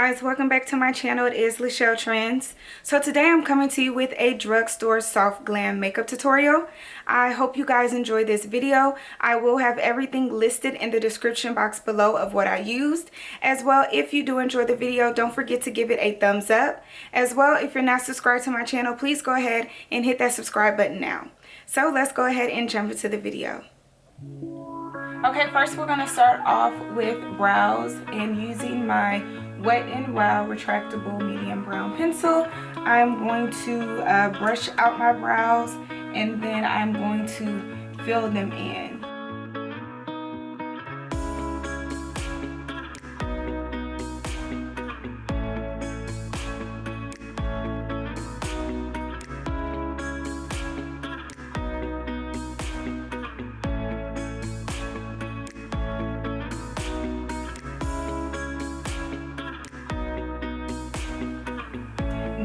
guys, welcome back to my channel. It is Lachelle Trends. So today I'm coming to you with a drugstore soft glam makeup tutorial. I hope you guys enjoy this video. I will have everything listed in the description box below of what I used. As well, if you do enjoy the video, don't forget to give it a thumbs up. As well, if you're not subscribed to my channel, please go ahead and hit that subscribe button now. So let's go ahead and jump into the video. Okay, first we're going to start off with brows, and using my Wet n Wild Retractable Medium Brown Pencil, I'm going to brush out my brows, and then I'm going to fill them in.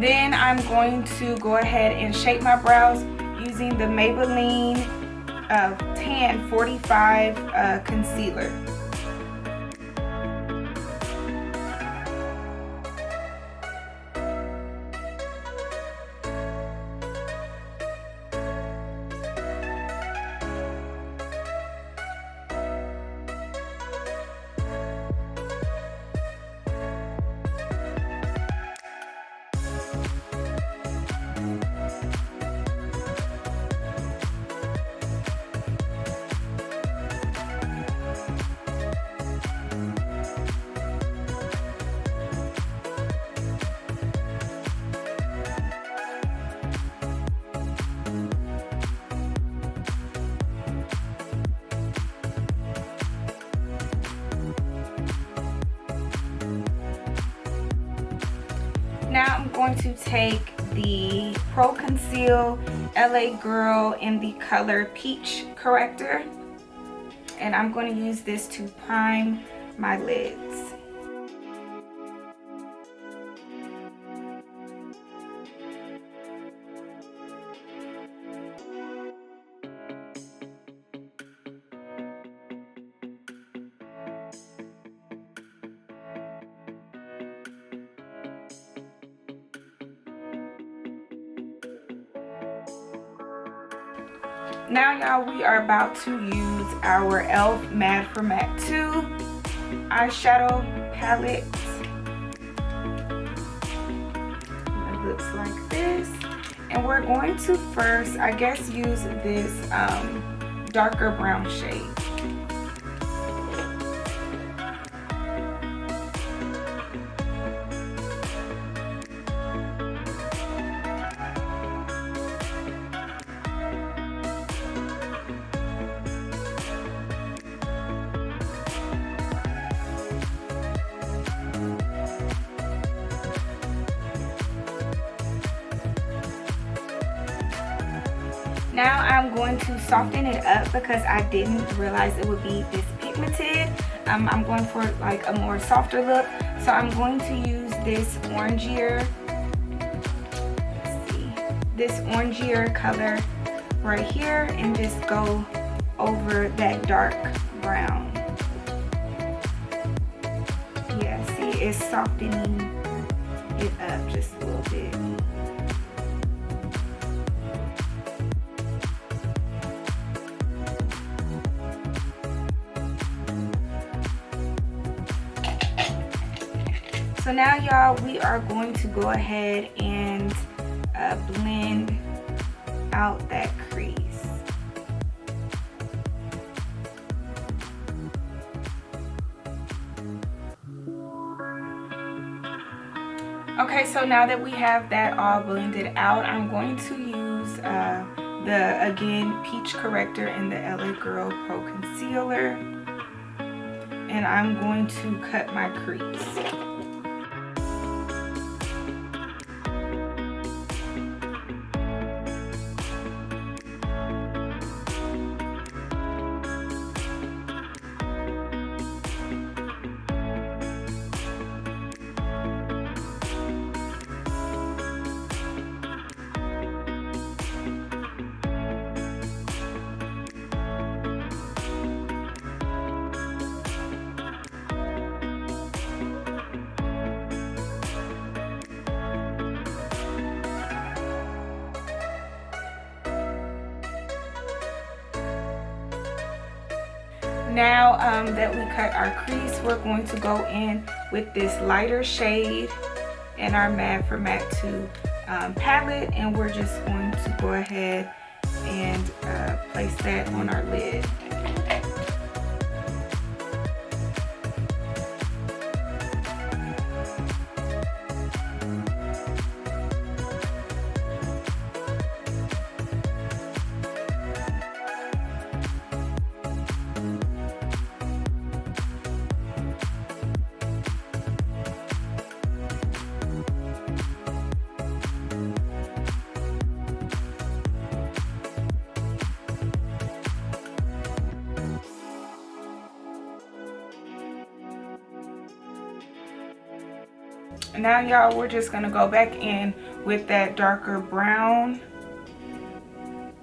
Then I'm going to go ahead and shape my brows using the Maybelline Tan 45 concealer. Now I'm going to take the Pro Conceal LA Girl in the color Peach Corrector, and I'm going to use this to prime my lids. Now y'all, we are about to use our e.l.f. Mad for Matte 2 eyeshadow palette. It looks like this. And we're going to first, I guess, use this darker brown shade. Now I'm going to soften it up because I didn't realize it would be this pigmented. I'm going for like a more softer look. So I'm going to use this orangier, let's see, this orangier color right here and just go over that dark brown. Yeah, see, it's softening it up just a little bit. So now y'all, we are going to go ahead and blend out that crease. Okay, so now that we have that all blended out, I'm going to use the, again, Peach Corrector in the LA Girl Pro Concealer. And I'm going to cut my crease. Now that we cut our crease, we're going to go in with this lighter shade in our Matte for Matte 2 palette, and we're just going to go ahead and place that on our lid. Now y'all, we're just gonna go back in with that darker brown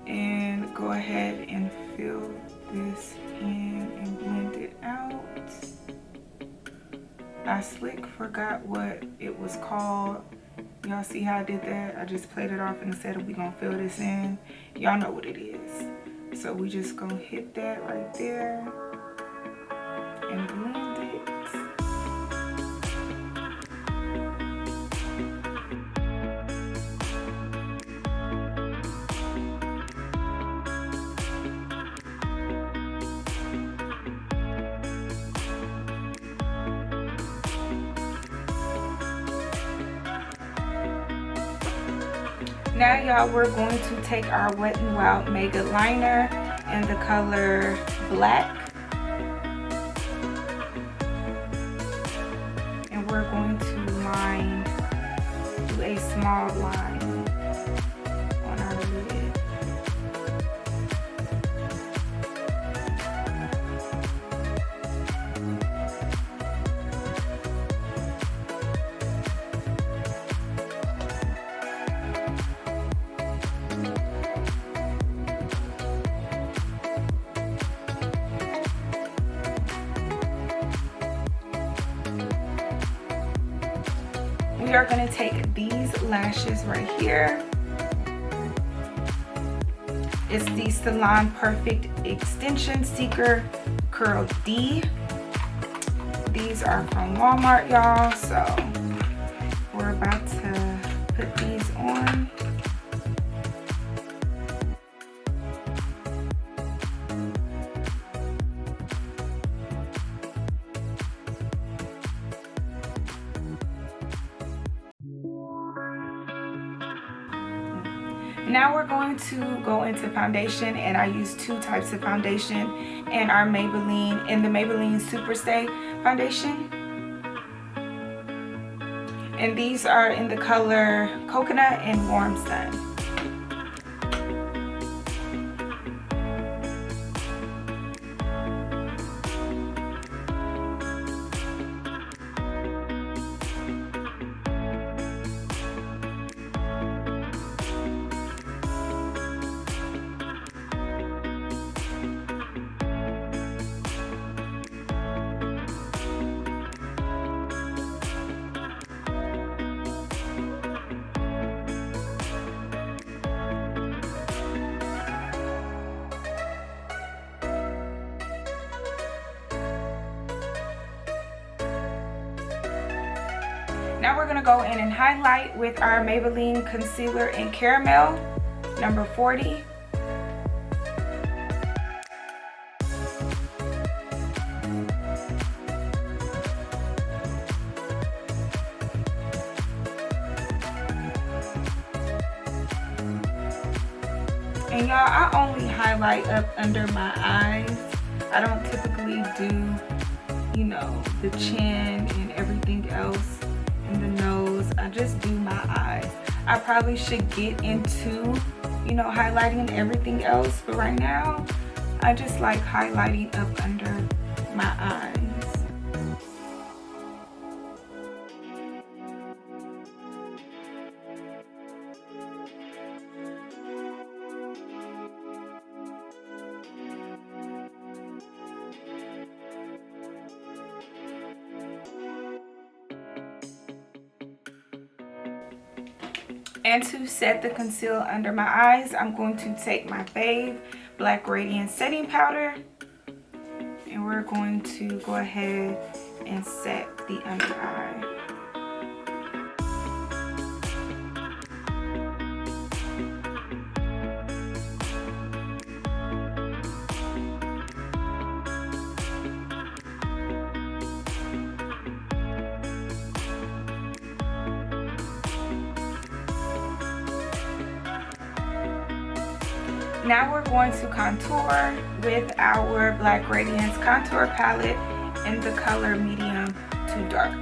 and go ahead and fill this in and blend it out. I slick forgot what it was called. Y'all see how I did that? I just played it off and said we gonna fill this in. Y'all know what it is. So we just gonna hit that right there and blend it. Now y'all, we're going to take our Wet n Wild Maybelline in the color Black, and we're going to line, do a small line on our lid. We are going to take these lashes right here. It's the Salon Perfect Extension Seeker Curl D. These are from Walmart, y'all. So we're about to put these on. Now we're going to go into foundation, and I use two types of foundation in our Maybelline, in the Maybelline Super Stay foundation. And these are in the color Coconut and Warm Sun. Now we're going to go in and highlight with our Maybelline Concealer in Caramel, number 40. And y'all, I only highlight up under my eyes. I don't typically do, you know, the chin and everything else. In the nose. I just do my eyes. I probably should get into, you know, highlighting everything else, but right now I just like highlighting up under my eyes. And to set the conceal under my eyes, I'm going to take my fave Black Radiance setting powder, and we're going to go ahead and set the under eye. Now we're going to contour with our Black Radiance contour palette in the color medium to dark.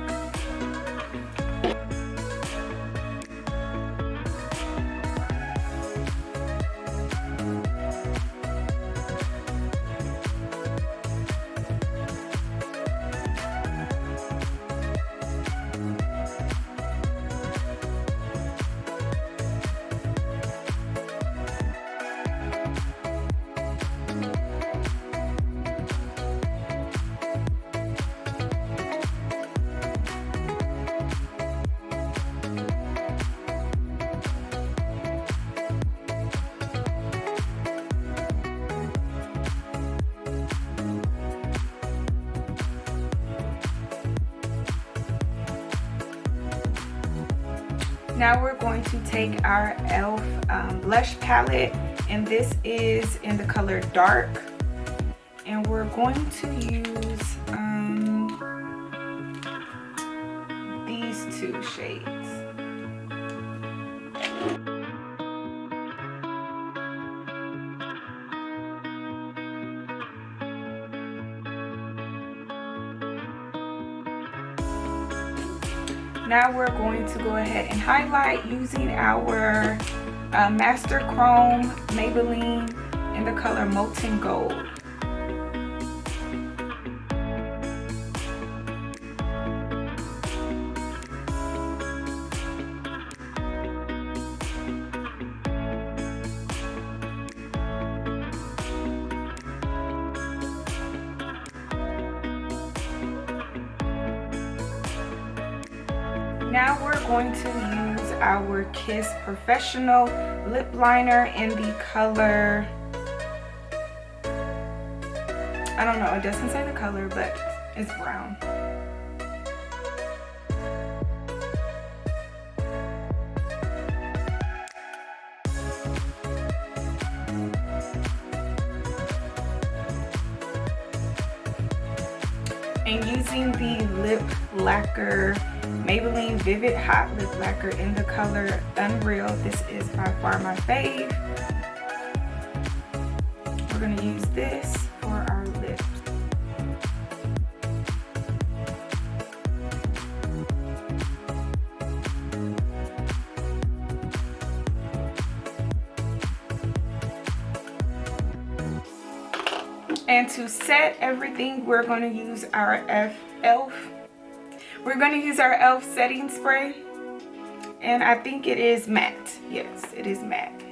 Now we're going to take our e.l.f. blush palette, and this is in the color dark, and we're going to use these two shades. Now we're going to go ahead and highlight using our Master Chrome Maybelline in the color Molten Gold. Now we're going to use our Kiss Professional lip liner in the color, I don't know, it doesn't say the color, but it's brown. And using the lip lacquer, Maybelline Vivid Hot Lip Lacquer in the color Unreal. This is by far my fave. We're going to use this for our lips. And to set everything, we're going to use our e.l.f. We're going to use our e.l.f. setting spray, and I think it is matte. Yes, it is matte.